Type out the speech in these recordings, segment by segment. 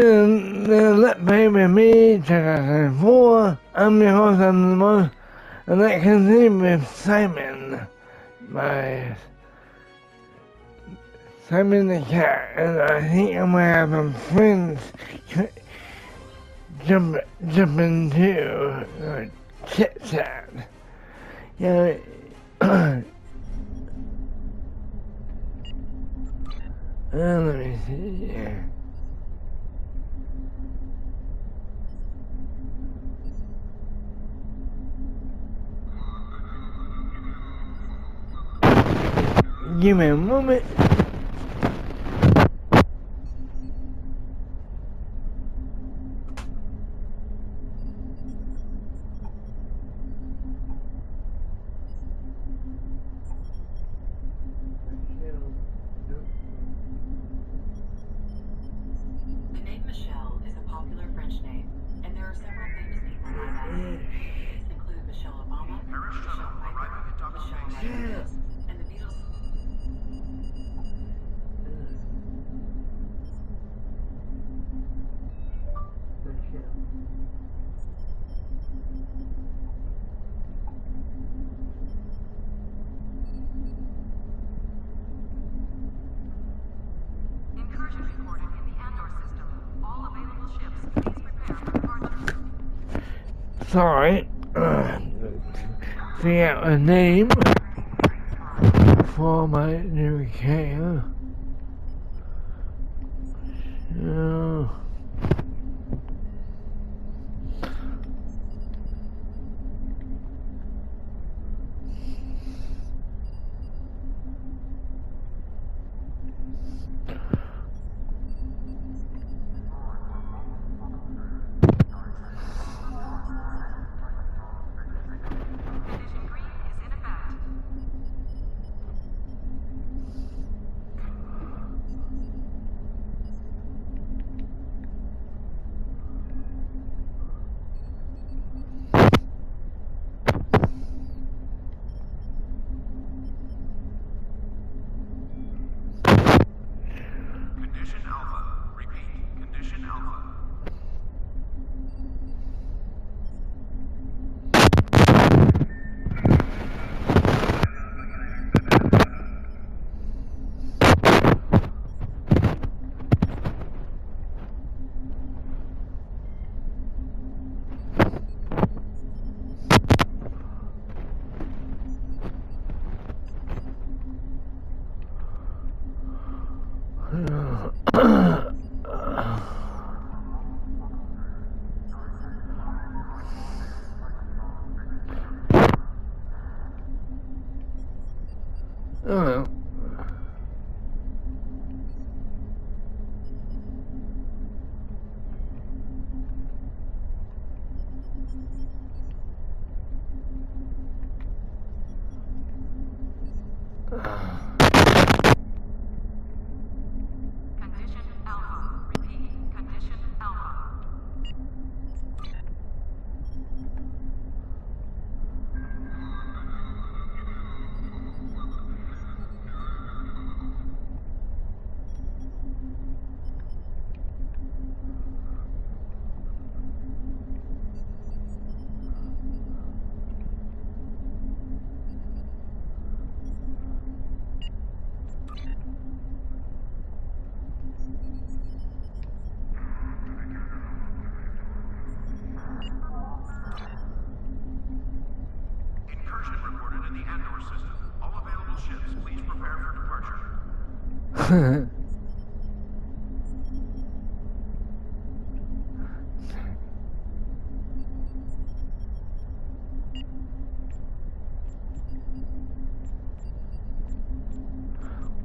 didn't let baby me check out 4. I'm your host on the most, and that continues with Simon by Simon the Cat, and I think I'm gonna have some friends jump into chit chat. Yeah. Let me see. Give me a moment. Sorry, figure out a name for my new cat. Oh.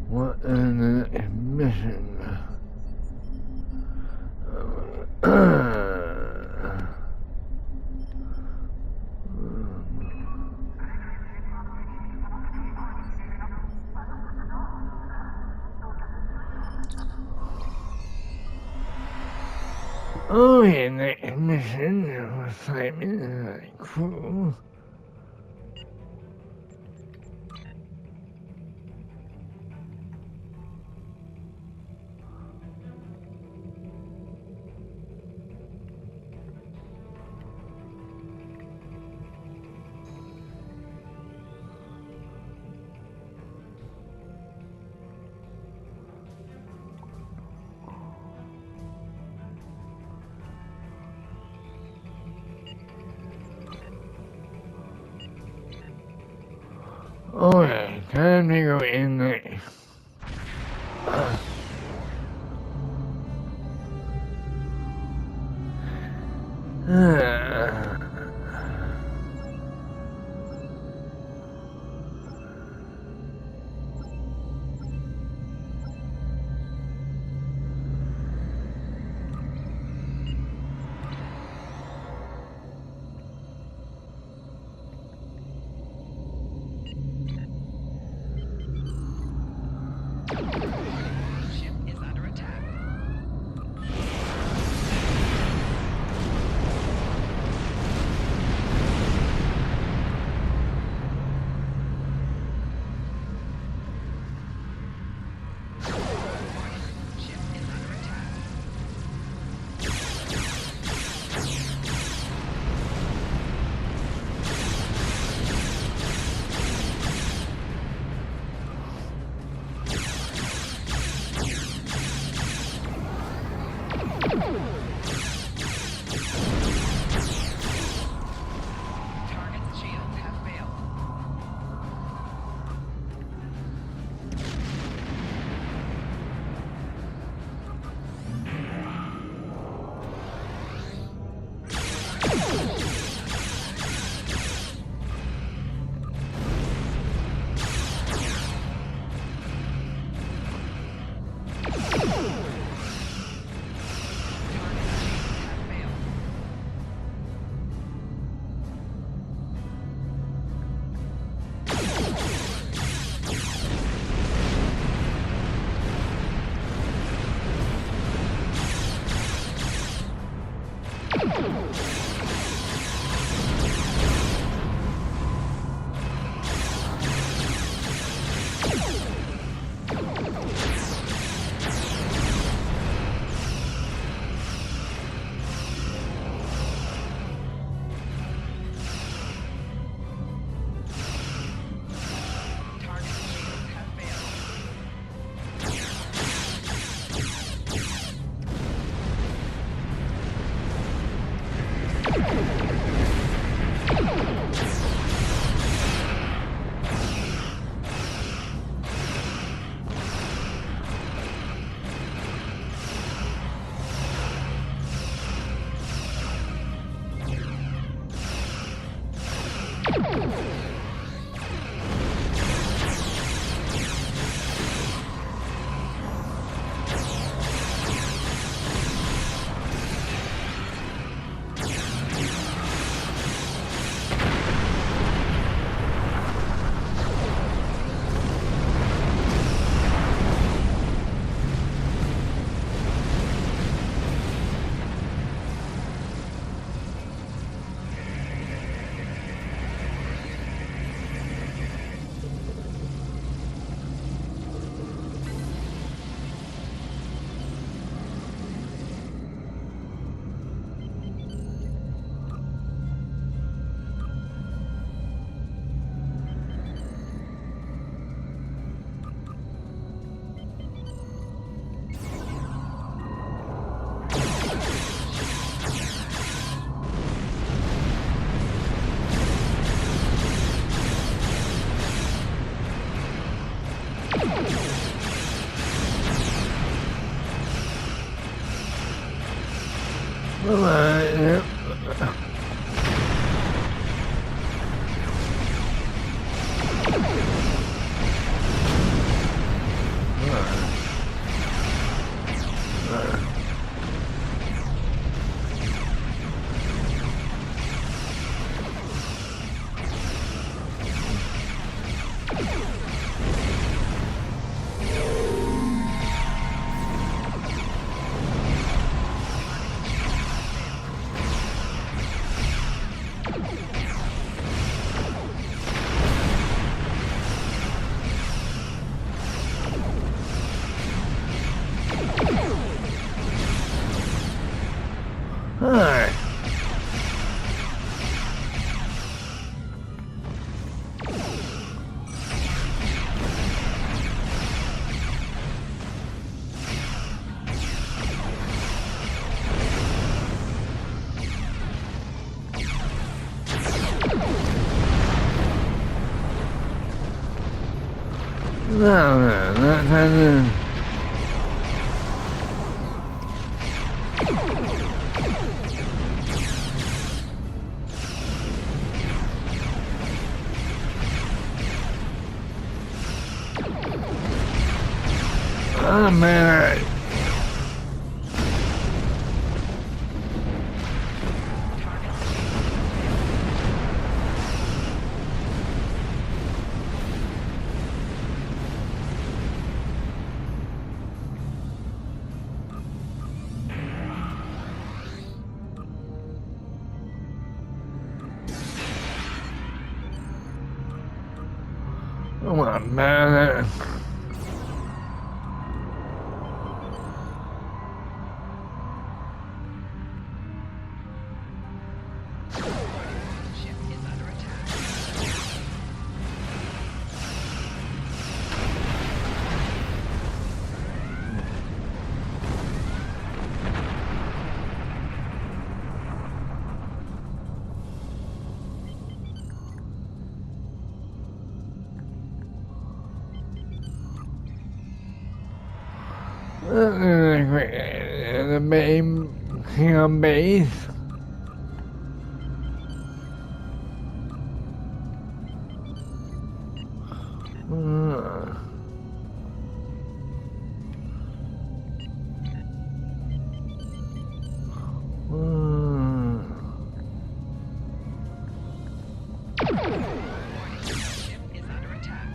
What an admission. Oh, and the admission was Simon and crew. Okay, time to go in there. Ship is under attack. Ship is under attack. Target's shields have failed. Target's shields have failed. Target's shields have failed. Alright, yep. Alright. No, not trying to. Oh man. Oh my man. Ship is under attack. The main Klingon base. Ship is under attack.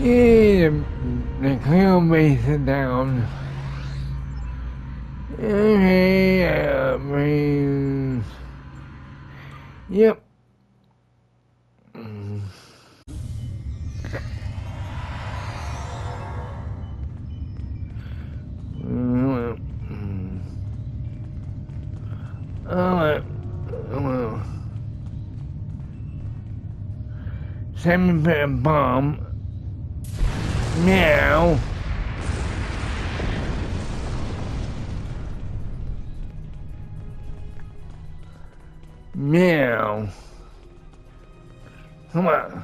Yeah, the Klingon base is down. Okay, yep. Well, send me put a bomb. Meow. Meow. Come on.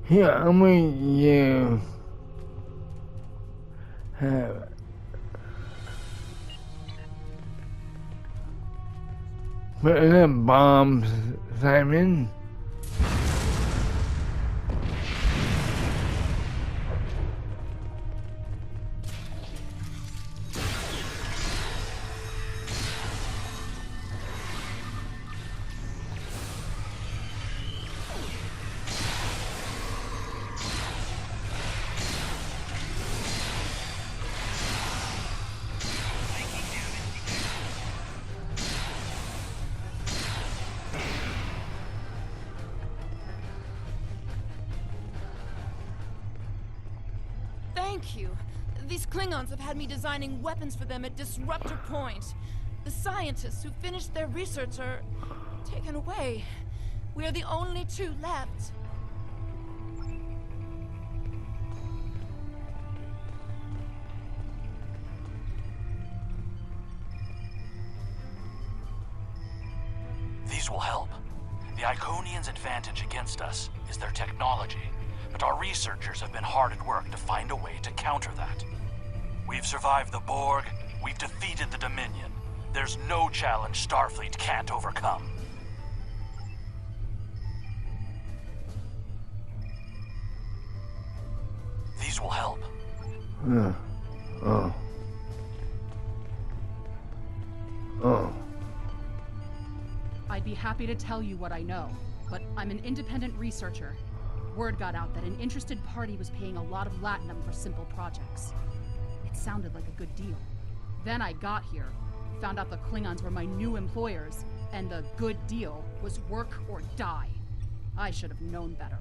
Here, I'm going you have put the bombs, Simon. Thank you. These Klingons have had me designing weapons for them at Disruptor Point. The scientists who finished their research are taken away. We are the only two left. These will help. The Iconians' advantage against us is their technology, but our researchers have been hard at work to find a way to counter that. We've survived the Borg, we've defeated the Dominion. There's no challenge Starfleet can't overcome. These will help. Oh. Oh. I'd be happy to tell you what I know, but I'm an independent researcher. Word got out that an interested party was paying a lot of latinum for simple projects. It sounded like a good deal. Then I got here, found out the Klingons were my new employers, and the good deal was work or die. I should have known better.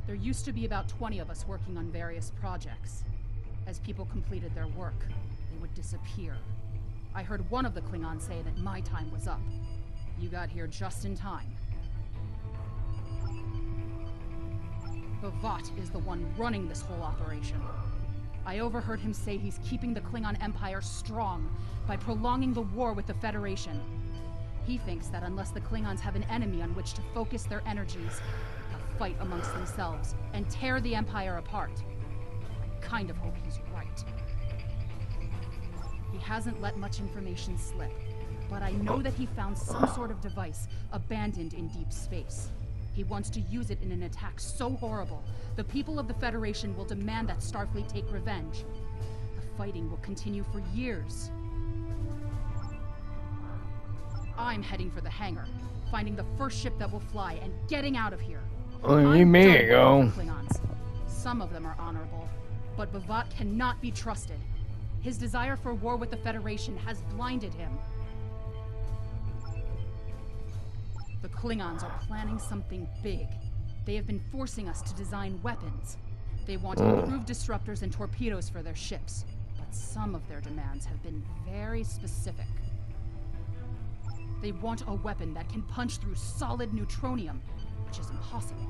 There used to be about 20 of us working on various projects. As people completed their work, they would disappear. I heard one of the Klingons say that my time was up. You got here just in time. Bavat is the one running this whole operation. I overheard him say he's keeping the Klingon Empire strong by prolonging the war with the Federation. He thinks that unless the Klingons have an enemy on which to focus their energies, they'll fight amongst themselves and tear the Empire apart. I kind of hope he's right. He hasn't let much information slip, but I know that he found some sort of device abandoned in deep space. He wants to use it in an attack so horrible, the people of the Federation will demand that Starfleet take revenge. The fighting will continue for years. I'm heading for the hangar, finding the first ship that will fly, and getting out of here. Oh, you may go. Klingons. Some of them are honorable, but Bavat cannot be trusted. His desire for war with the Federation has blinded him. The Klingons are planning something big. They have been forcing us to design weapons. They want improved disruptors and torpedoes for their ships, but some of their demands have been very specific. They want a weapon that can punch through solid neutronium, which is impossible.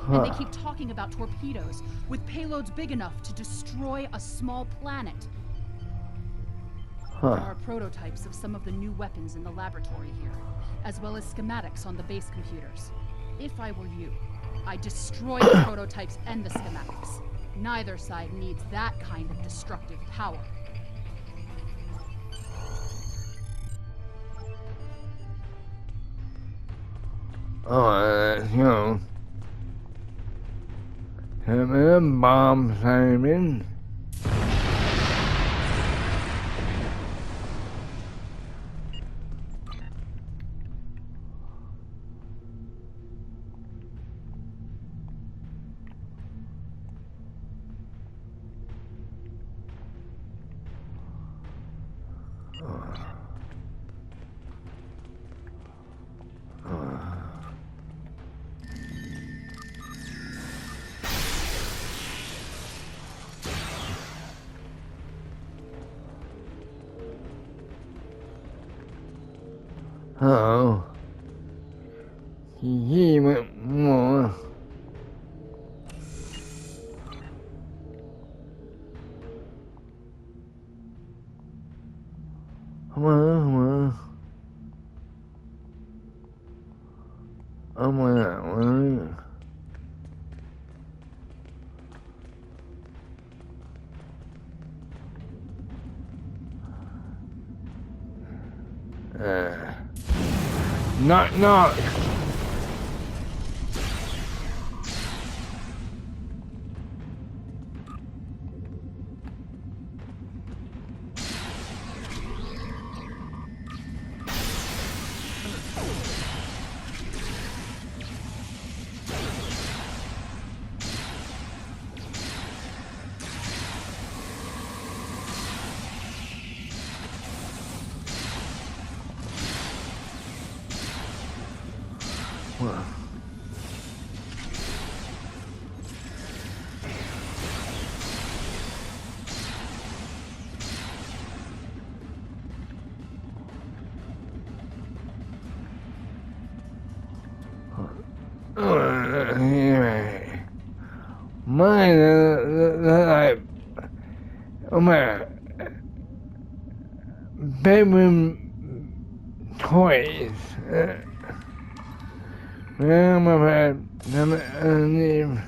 And they keep talking about torpedoes with payloads big enough to destroy a small planet. There are prototypes of some of the new weapons in the laboratory here, as well as schematics on the base computers. If I were you, I'd destroy the prototypes and the schematics. Neither side needs that kind of destructive power. Oh, you know. Have a bomb, Simon. Uh-oh. He went more. Come on, come on. I'm on that one. Knock, knock. Mine, oh my bedroom toys. Well, my bad. Leave.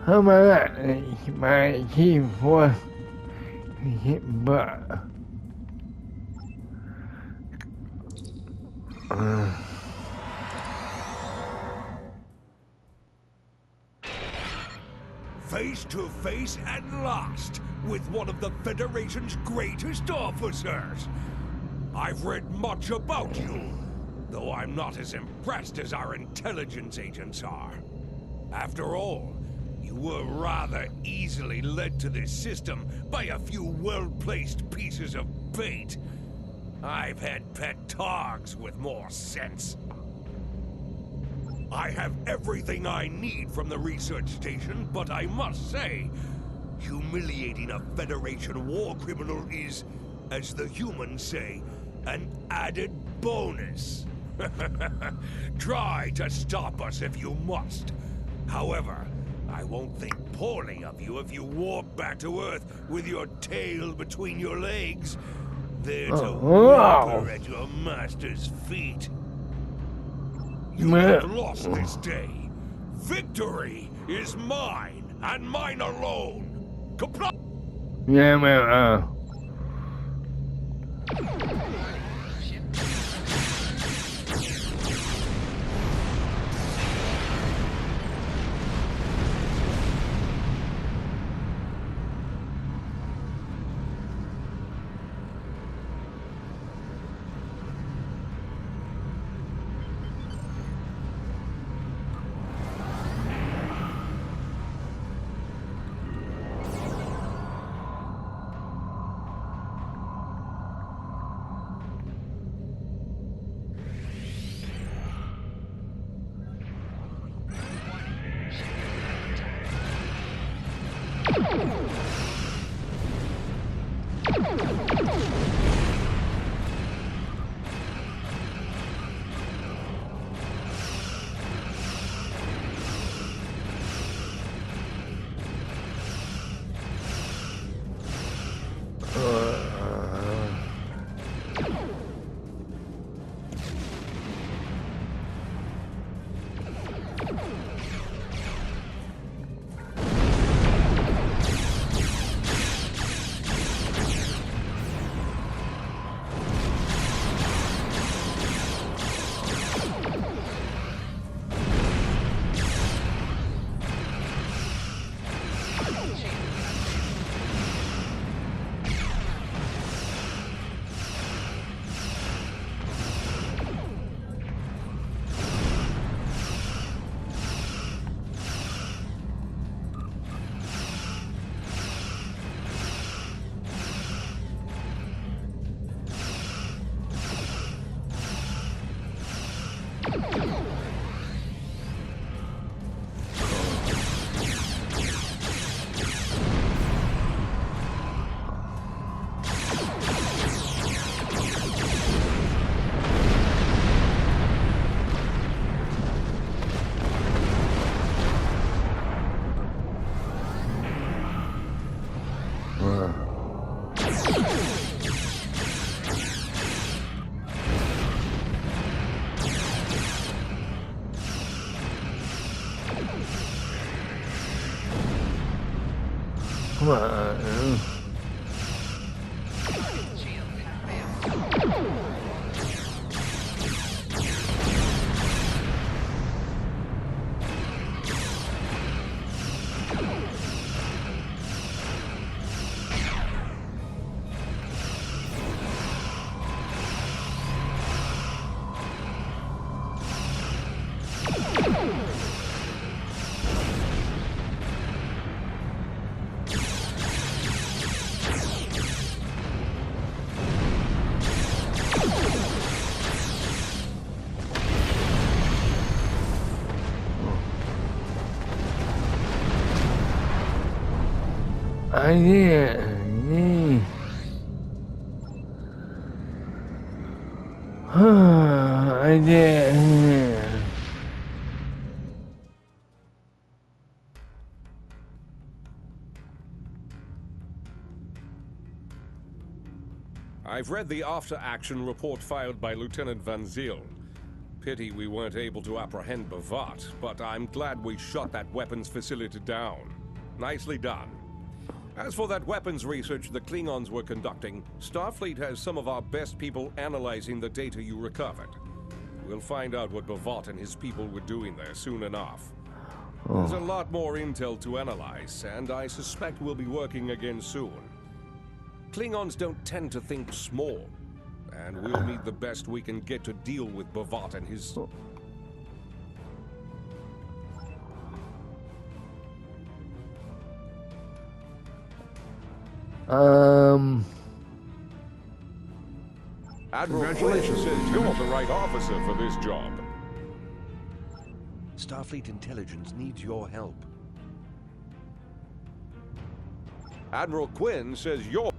How about that? My key for butt. Face to face at last with one of the Federation's greatest officers. I've read much about you, though I'm not as impressed as our intelligence agents are. After all, you were rather easily led to this system by a few well-placed pieces of bait. I've had pet dogs with more sense. I have everything I need from the research station, but I must say, humiliating a Federation war criminal is, as the humans say, an added bonus. Try to stop us if you must. However, I won't think poorly of you if you warp back to Earth with your tail between your legs, there to whimper at your master's feet. You have lost this day. Victory is mine, and mine alone. Comply. Yeah, man. Come on. Shield has failed. I did. Yeah. I did. I've read the after-action report filed by Lieutenant Van Zyl. Pity we weren't able to apprehend Bavat, but I'm glad we shot that weapons facility down. Nicely done. As for that weapons research the Klingons were conducting, Starfleet has some of our best people analyzing the data you recovered. We'll find out what Bavat and his people were doing there soon enough. There's a lot more intel to analyze, and I suspect we'll be working again soon. Klingons don't tend to think small, and we'll need the best we can get to deal with Bavat and his... Admiral Quinn says you're the right officer for this job. Starfleet intelligence needs your help. Admiral Quinn says you're...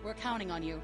We're counting on you.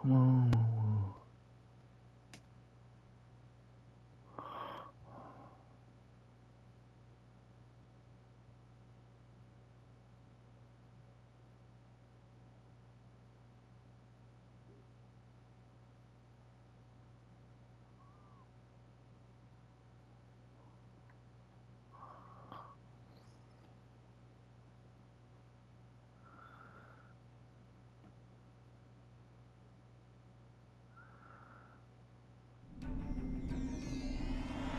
Come on.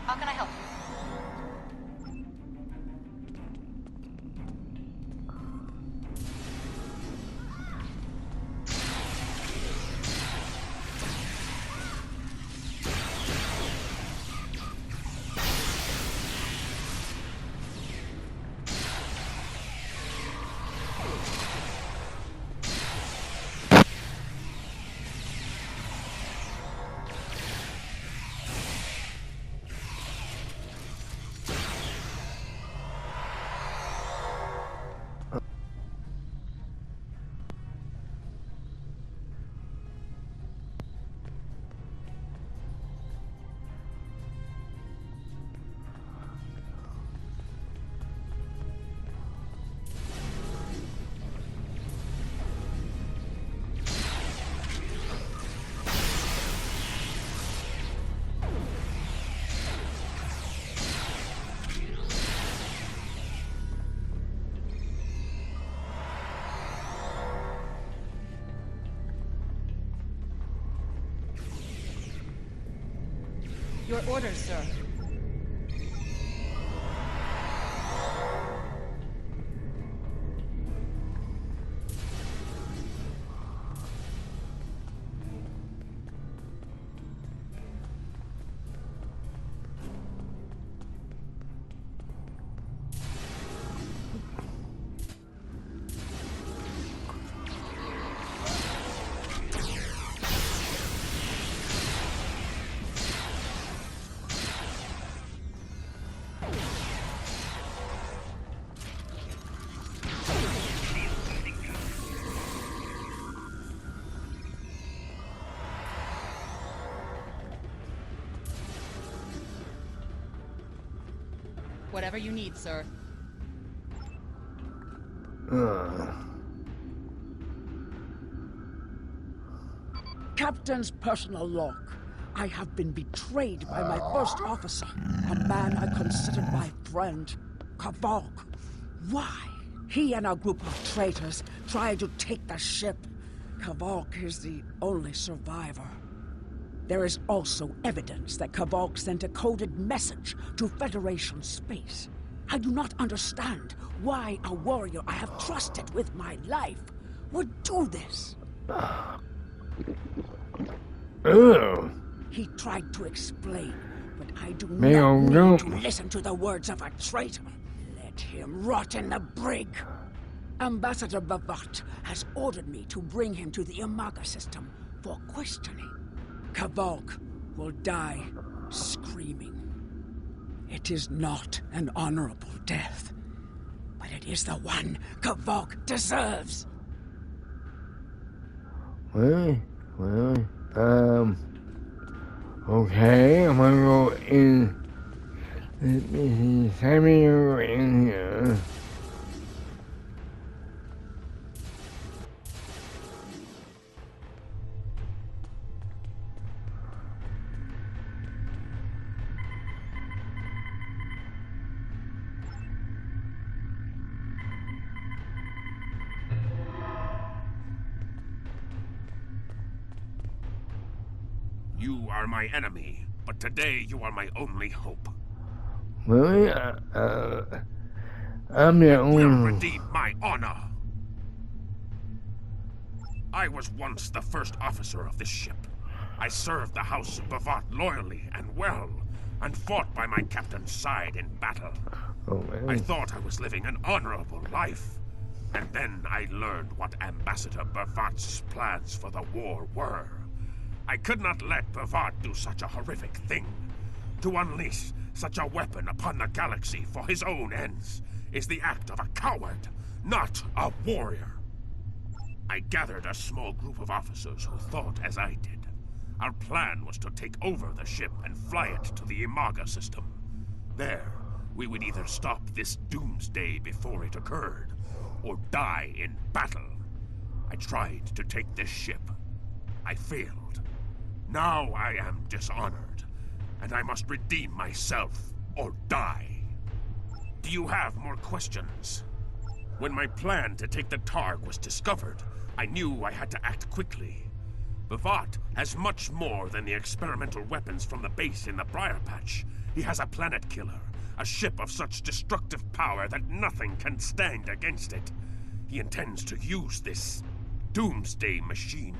How can I help you? Your orders, sir. Whatever you need, sir. Captain's personal log. I have been betrayed by my first officer, a man I considered my friend, Kavok. Why? He and a group of traitors tried to take the ship. Kavok is the only survivor. There is also evidence that Kavok sent a coded message to Federation space. I do not understand why a warrior I have trusted with my life would do this. Ew. He tried to explain, but I do Meow, not meow. need to listen to the words of a traitor. Let him rot in the brig. Ambassador Bavat has ordered me to bring him to the Imaga system for questioning. Kavok will die screaming. It is not an honorable death, but it is the one Kavok deserves. Really? Okay, I'm gonna go in. Let me see, Samuel in here. You are my enemy, but today you are my only hope. Really? I'm your Will own. redeem my honor. I was once the first officer of this ship. I served the House of Bavat loyally and well, and fought by my captain's side in battle. Oh, man. I thought I was living an honorable life. And then I learned what Ambassador Bavat's plans for the war were. I could not let Bavat do such a horrific thing. To unleash such a weapon upon the galaxy for his own ends is the act of a coward, not a warrior. I gathered a small group of officers who thought as I did. Our plan was to take over the ship and fly it to the Imaga system. There, we would either stop this doomsday before it occurred, or die in battle. I tried to take this ship. I failed. Now I am dishonored, and I must redeem myself or die. Do you have more questions? When my plan to take the Targ was discovered, I knew I had to act quickly. Bavat has much more than the experimental weapons from the base in the Briar Patch. He has a planet killer, a ship of such destructive power that nothing can stand against it. He intends to use this doomsday machine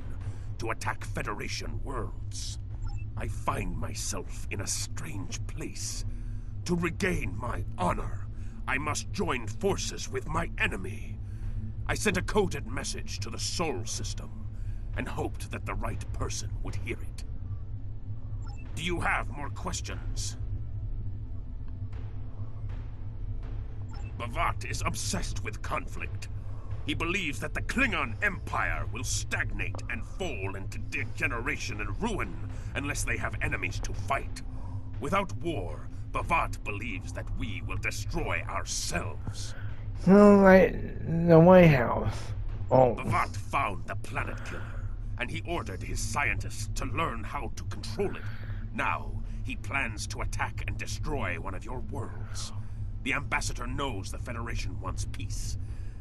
to attack Federation worlds. I find myself in a strange place. To regain my honor, I must join forces with my enemy. I sent a coded message to the Sol system and hoped that the right person would hear it. Do you have more questions? Bavat is obsessed with conflict. He believes that the Klingon Empire will stagnate and fall into degeneration and ruin unless they have enemies to fight. Without war, Bavat believes that we will destroy ourselves. So like the White House. Oh. Bavat found the planet killer, and he ordered his scientists to learn how to control it. Now, he plans to attack and destroy one of your worlds. The Ambassador knows the Federation wants peace.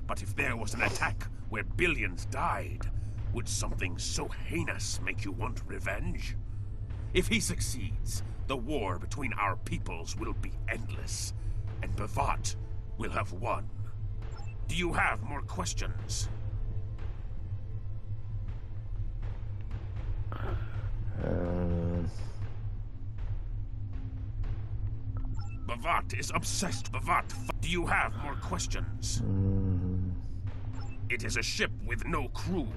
But if there was an attack where billions died, would something so heinous make you want revenge? If he succeeds, the war between our peoples will be endless, and Bavat will have won. Do you have more questions? Bavat is obsessed. Do you have more questions? It is a ship with no crew.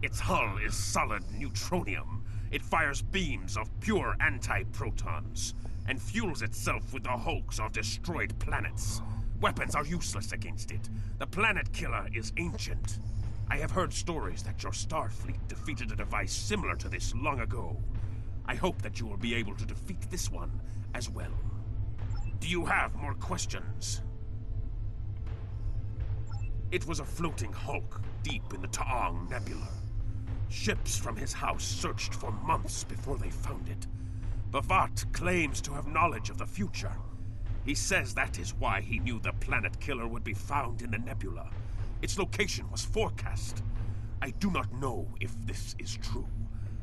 Its hull is solid neutronium. It fires beams of pure anti-protons and fuels itself with the hulks of destroyed planets. Weapons are useless against it. The planet killer is ancient. I have heard stories that your Starfleet defeated a device similar to this long ago. I hope that you will be able to defeat this one as well. Do you have more questions? It was a floating hulk deep in the Taong Nebula. Ships from his house searched for months before they found it. Bavat claims to have knowledge of the future. He says that is why he knew the planet killer would be found in the nebula. Its location was forecast. I do not know if this is true.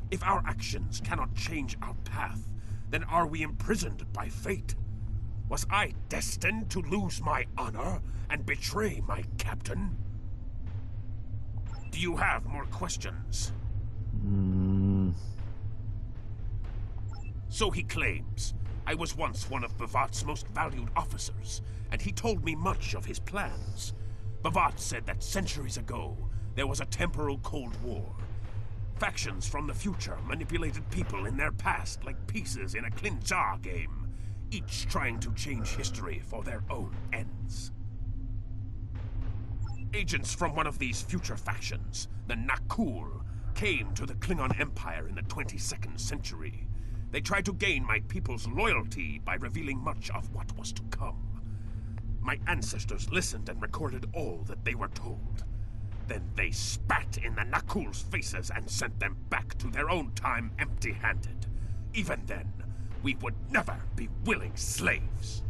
If our actions cannot change our path, then are we imprisoned by fate? Was I destined to lose my honor and betray my captain? Do you have more questions? So he claims. I was once one of Bavat's most valued officers, and he told me much of his plans. Bavat said that centuries ago, there was a temporal Cold War. Factions from the future manipulated people in their past like pieces in a Klingon game, each trying to change history for their own ends. Agents from one of these future factions, the Nakul, came to the Klingon Empire in the 22nd century. They tried to gain my people's loyalty by revealing much of what was to come. My ancestors listened and recorded all that they were told. Then they spat in the Nakul's faces and sent them back to their own time empty-handed. Even then, we would never be willing slaves.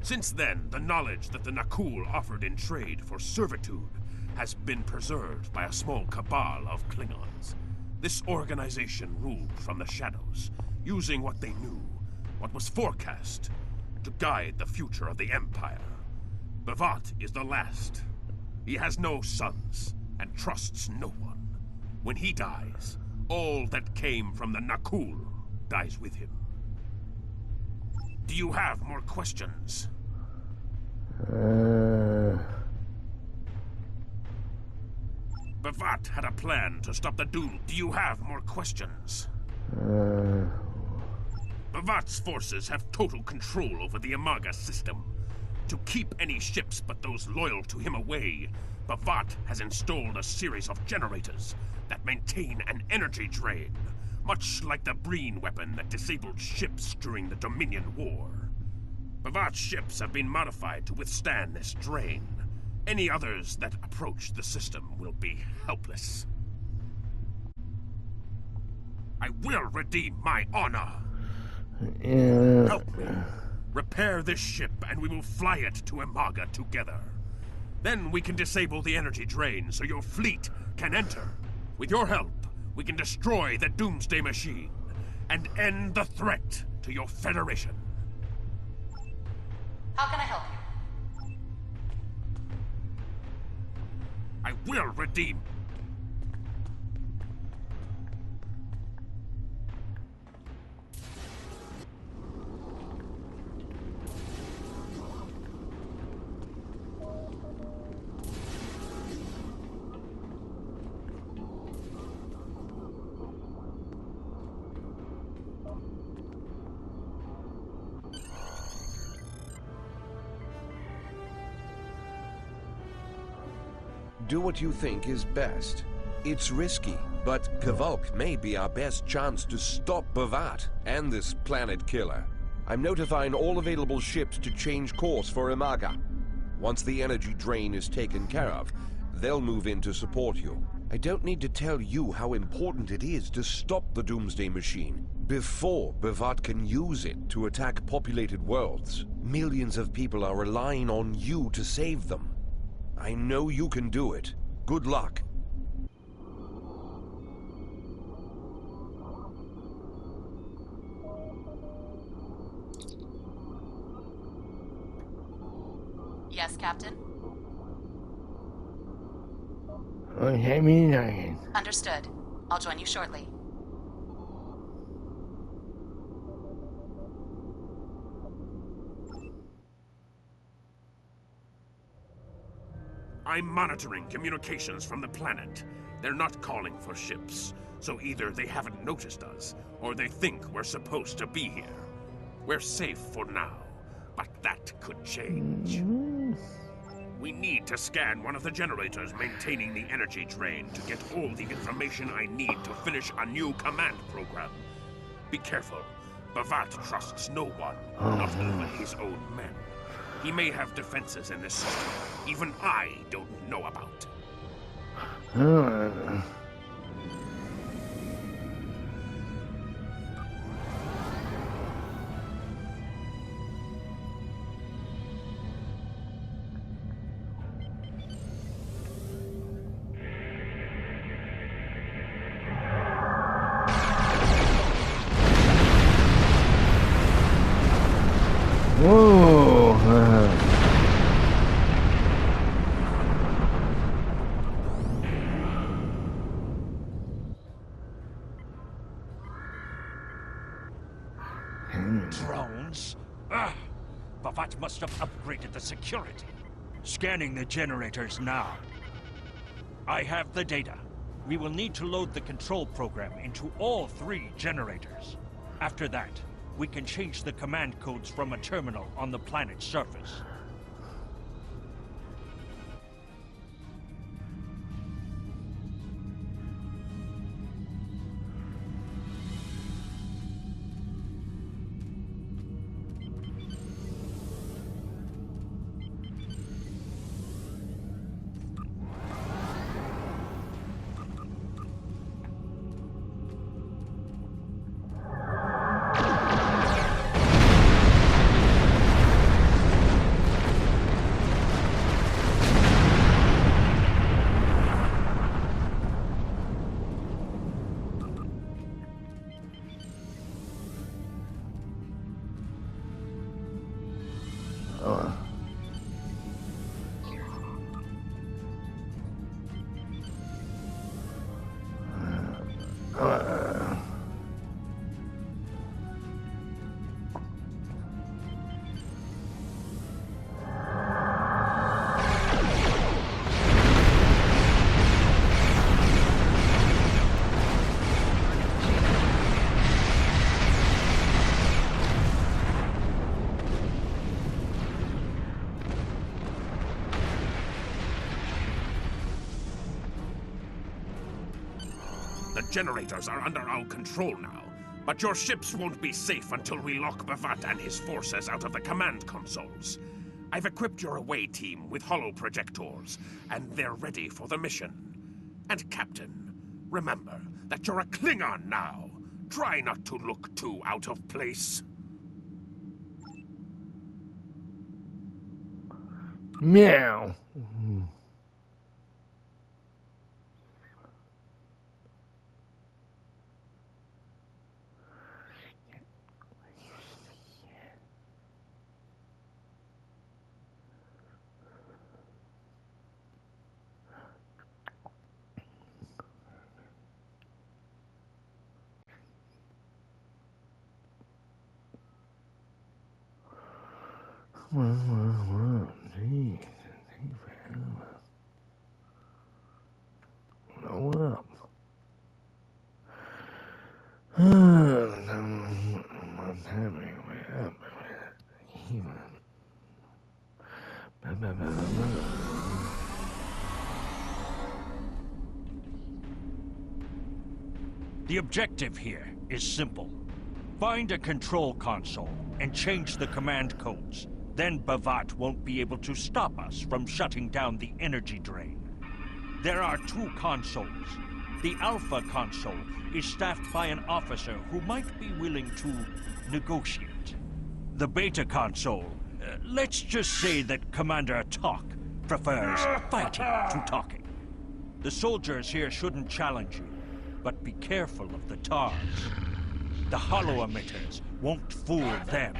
Since then, the knowledge that the Nakul offered in trade for servitude has been preserved by a small cabal of Klingons. This organization ruled from the shadows, using what they knew, what was forecast, to guide the future of the Empire. Bavat is the last. He has no sons, and trusts no one. When he dies, all that came from the Nakul dies with him. Do you have more questions? Bavat had a plan to stop the Doom. Do you have more questions? Bavat's forces have total control over the Imaga system. To keep any ships but those loyal to him away, Bavat has installed a series of generators that maintain an energy drain, much like the Breen weapon that disabled ships during the Dominion War. Bavat's ships have been modified to withstand this drain. Any others that approach the system will be helpless. I will redeem my honor! Yeah. Help me. Repair this ship and we will fly it to Imaga together. Then we can disable the energy drain so your fleet can enter. With your help, we can destroy the Doomsday Machine and end the threat to your Federation. How can I help you? I will redeem. Do what you think is best. It's risky, but Kvolk may be our best chance to stop Bavat and this planet killer. I'm notifying all available ships to change course for Imaga. Once the energy drain is taken care of, they'll move in to support you. I don't need to tell you how important it is to stop the Doomsday Machine before Bavat can use it to attack populated worlds. Millions of people are relying on you to save them. I know you can do it. Good luck. Yes, Captain? Okay, me talking. Understood. I'll join you shortly. I'm monitoring communications from the planet. They're not calling for ships, so either they haven't noticed us, or they think we're supposed to be here. We're safe for now, but that could change. We need to scan one of the generators maintaining the energy drain to get all the information I need to finish a new command program. Be careful. Bavat trusts no one, not even his own men. He may have defenses in this system even I don't know about. Whoa. Drones? Ah! Bavat must have upgraded the security. Scanning the generators now. I have the data. We will need to load the control program into all 3 generators. After that, we can change the command codes from a terminal on the planet's surface. The generators are under our control now, but your ships won't be safe until we lock Bavat and his forces out of the command consoles. I've equipped your away team with holo projectors, and they're ready for the mission. And Captain, remember that you're a Klingon now. Try not to look too out of place. Meow. Blow up. What's happening? The objective here is simple. Find a control console and change the command codes. Then Bavat won't be able to stop us from shutting down the energy drain. There are 2 consoles. The Alpha console is staffed by an officer who might be willing to negotiate. The Beta console, let's just say that Commander Talk prefers fighting to talking. The soldiers here shouldn't challenge you, but be careful of the TARs. The holo emitters won't fool them.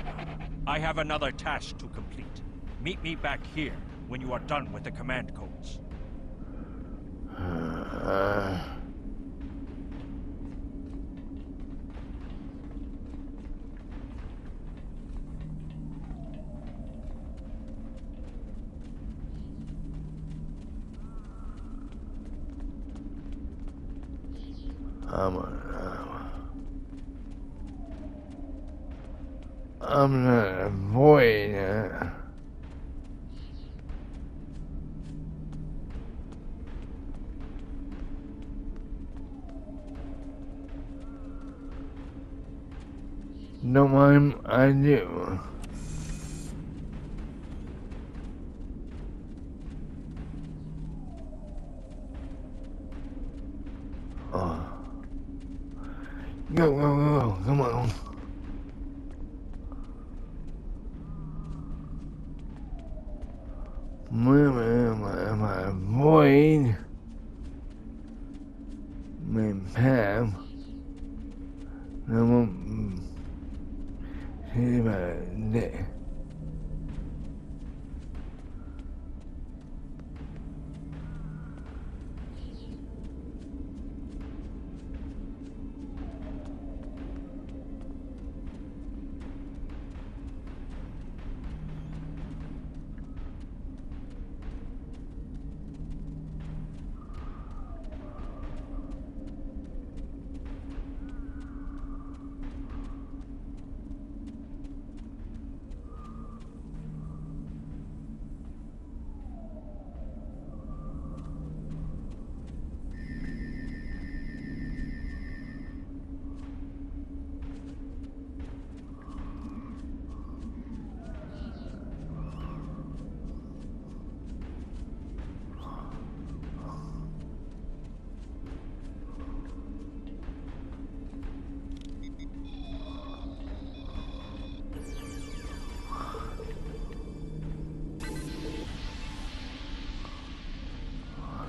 I have another task to complete. Meet me back here when you are done with the command codes. I'm gonna avoid it. No mind, I do. Oh. Go, go, go, come on. Where am I avoid my path? I won't see about that.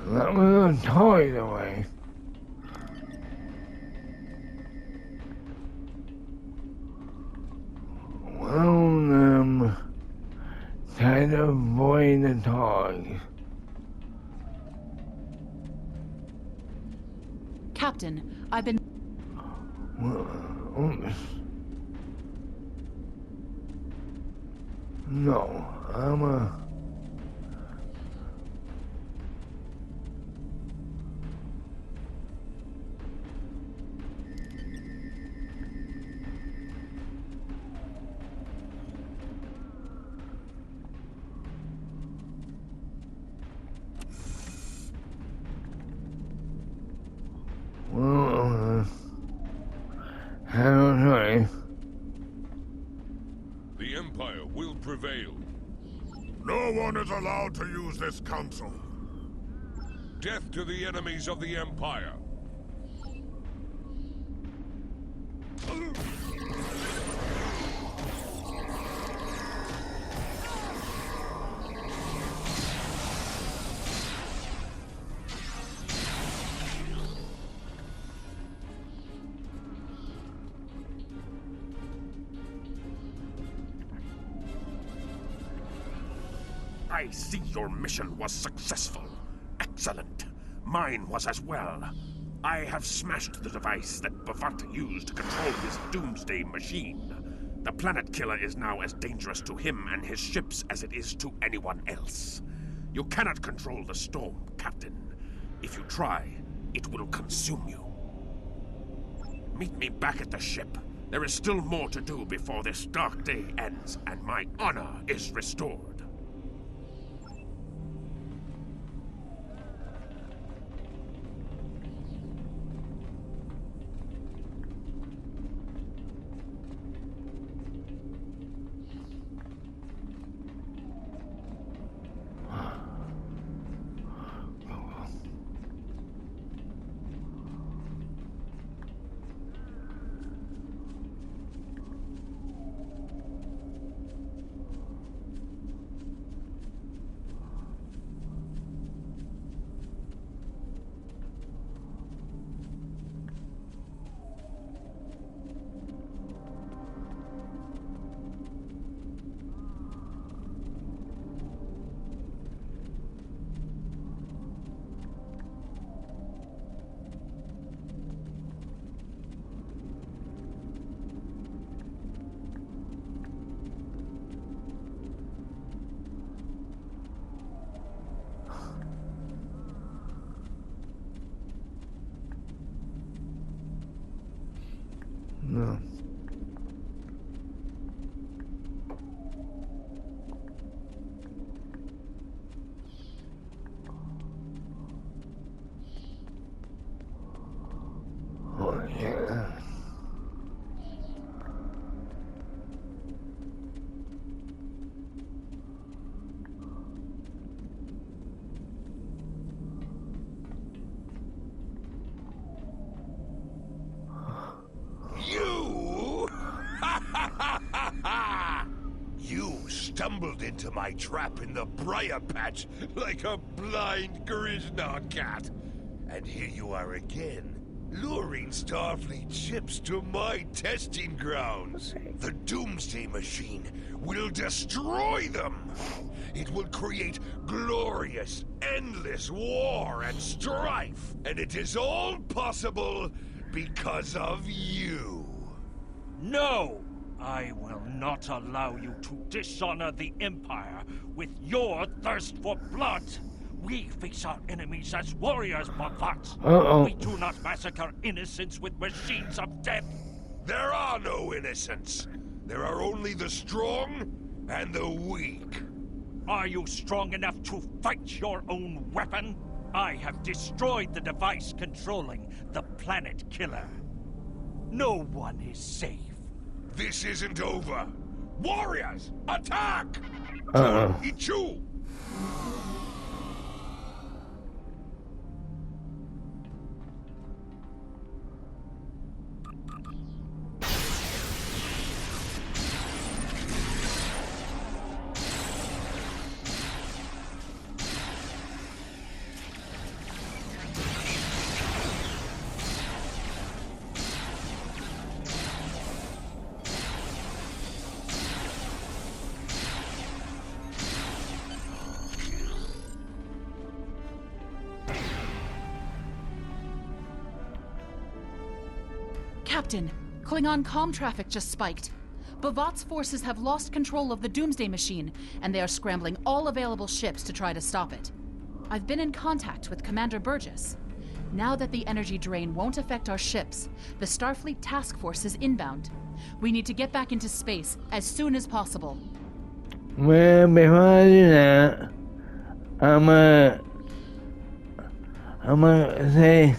That was a toy away. Well, try to avoid the toys. Captain, I've been... No, I'm a... Well, one is allowed to use this console. Death to the enemies of the Empire. I see your mission was successful. Excellent. Mine was as well. I have smashed the device that Bavat used to control his doomsday machine. The planet killer is now as dangerous to him and his ships as it is to anyone else. You cannot control the storm, Captain. If you try, it will consume you. Meet me back at the ship. There is still more to do before this dark day ends and my honor is restored. No. Oh, yeah. You? You stumbled into my trap in the briar patch like a blind Grisnar cat. And here you are again, luring Starfleet ships to my testing grounds. The Doomsday Machine will destroy them. It will create glorious, endless war and strife. And it is all possible because of you. No! I will not allow you to dishonor the Empire with your thirst for blood. We face our enemies as warriors, Bavat. Uh-oh. We do not massacre innocents with machines of death. There are no innocents. There are only the strong and the weak. Are you strong enough to fight your own weapon? I have destroyed the device controlling the planet killer. No one is safe. This isn't over. Warriors, attack! Uh-oh. Ichu! Captain, Klingon comm traffic just spiked. Bavat's forces have lost control of the Doomsday Machine, and they are scrambling all available ships to try to stop it. I've been in contact with Commander Burgess. Now that the energy drain won't affect our ships, the Starfleet task force is inbound. We need to get back into space as soon as possible. Well, before I do that, I'm gonna say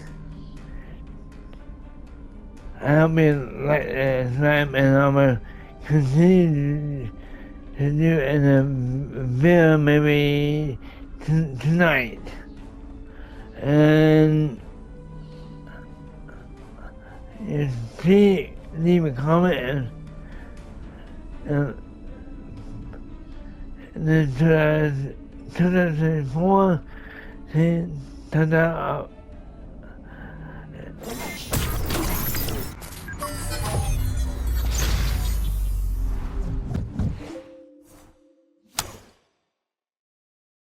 I've been like this time, and I'm gonna continue to do in a video maybe tonight. And please leave a comment and the 2004 to